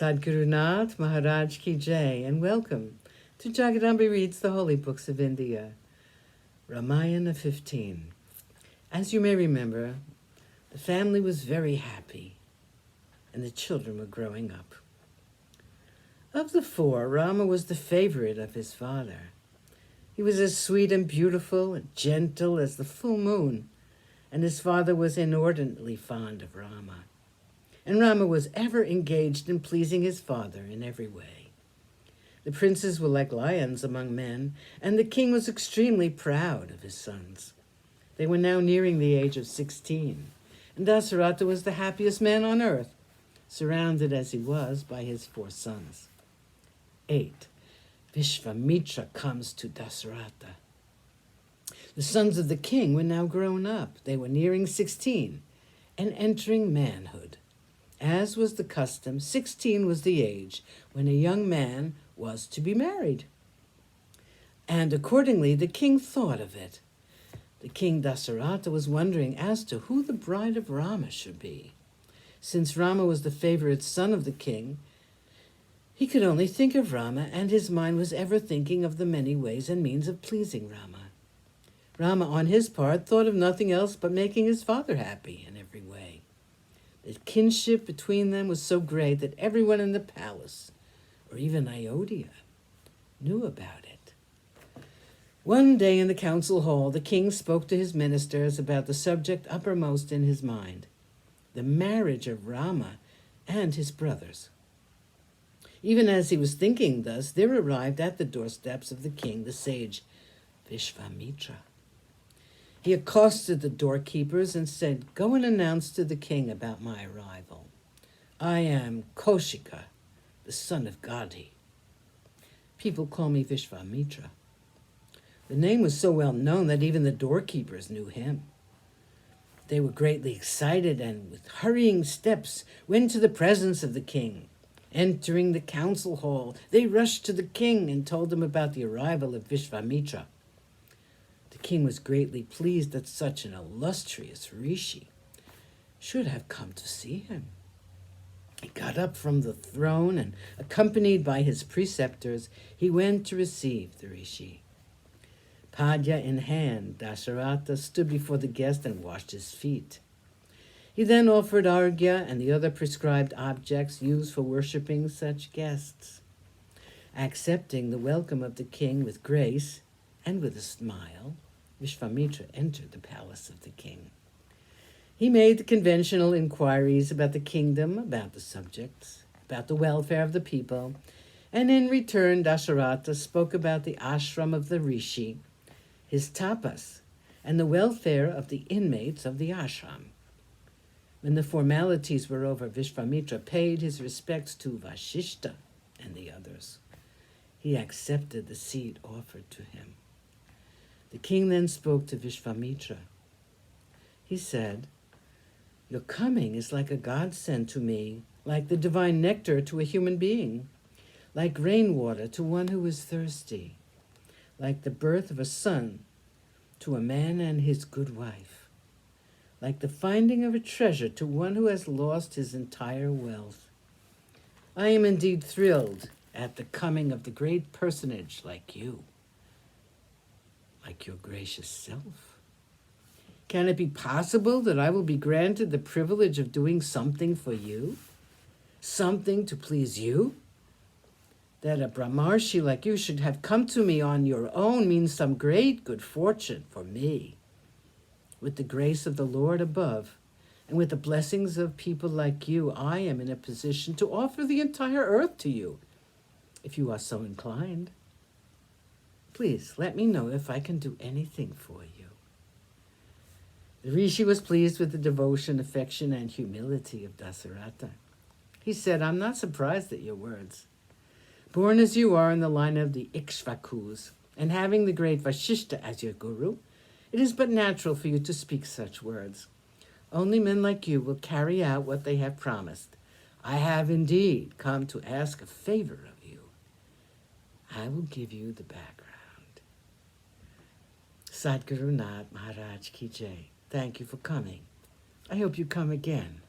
Sadhguru Nath Maharaj Ki Jai, and welcome to Jagadamba Reads the Holy Books of India, Ramayana15. As you may remember, the family was very happy, and the children were growing up. Of the four, Rama was the favorite of his father. He was as sweet and beautiful and gentle as the full moon, and his father was inordinately fond of Rama. And Rama was ever engaged in pleasing his father in every way. The princes were like lions among men, and the king was extremely proud of his sons. They were now nearing the age of 16, and Dasarata was the happiest man on earth, surrounded as he was by his 4 sons. 8. Vishvamitra comes to Dasarata. The sons of the king were now grown up. They were nearing 16 and entering manhood. As was the custom, 16 was the age when a young man was to be married. And accordingly, the king thought of it. The king Dasarata was wondering as to who the bride of Rama should be. Since Rama was the favorite son of the king, he could only think of Rama, and his mind was ever thinking of the many ways and means of pleasing Rama. Rama, on his part, thought of nothing else but making his father happy in every way. The kinship between them was so great that everyone in the palace, or even Ayodhya, knew about it. One day in the council hall, the king spoke to his ministers about the subject uppermost in his mind, the marriage of Rama and his brothers. Even as he was thinking thus, there arrived at the doorsteps of the king the sage Vishvamitra. He accosted the doorkeepers and said, "Go and announce to the king about my arrival. I am Kaushika, the son of Gadhi. People call me Vishvamitra." The name was so well known that even the doorkeepers knew him. They were greatly excited and with hurrying steps went to the presence of the king. Entering the council hall, they rushed to the king and told him about the arrival of Vishvamitra. The king was greatly pleased that such an illustrious rishi should have come to see him. He got up from the throne and, accompanied by his preceptors, he went to receive the rishi. Padya in hand, Dasarata stood before the guest and washed his feet. He then offered arghya and the other prescribed objects used for worshipping such guests. Accepting the welcome of the king with grace and with a smile, Vishvamitra entered the palace of the king. He made the conventional inquiries about the kingdom, about the subjects, about the welfare of the people, and in return Dasarata spoke about the ashram of the rishi, his tapas, and the welfare of the inmates of the ashram. When the formalities were over, Vishvamitra paid his respects to Vashishta and the others. He accepted the seat offered to him. The king then spoke to Vishvamitra. He said, "Your coming is like a godsend to me, like the divine nectar to a human being, like rainwater to one who is thirsty, like the birth of a son to a man and his good wife, like the finding of a treasure to one who has lost his entire wealth. I am indeed thrilled at the coming of the great personage like you, like your gracious self. Can it be possible that I will be granted the privilege of doing something for you? Something to please you? That a Brahmarshi like you should have come to me on your own means some great good fortune for me. With the grace of the Lord above, and with the blessings of people like you, I am in a position to offer the entire earth to you, if you are so inclined. Please let me know if I can do anything for you." The rishi was pleased with the devotion, affection, and humility of Dasarata. He said, "I'm not surprised at your words. Born as you are in the line of the Ikshvakus, and having the great Vashishta as your guru, it is but natural for you to speak such words. Only men like you will carry out what they have promised. I have indeed come to ask a favor of you. I will give you the background." Sadhguru Nath Maharaj Ki Jai. Thank you for coming. I hope you come again.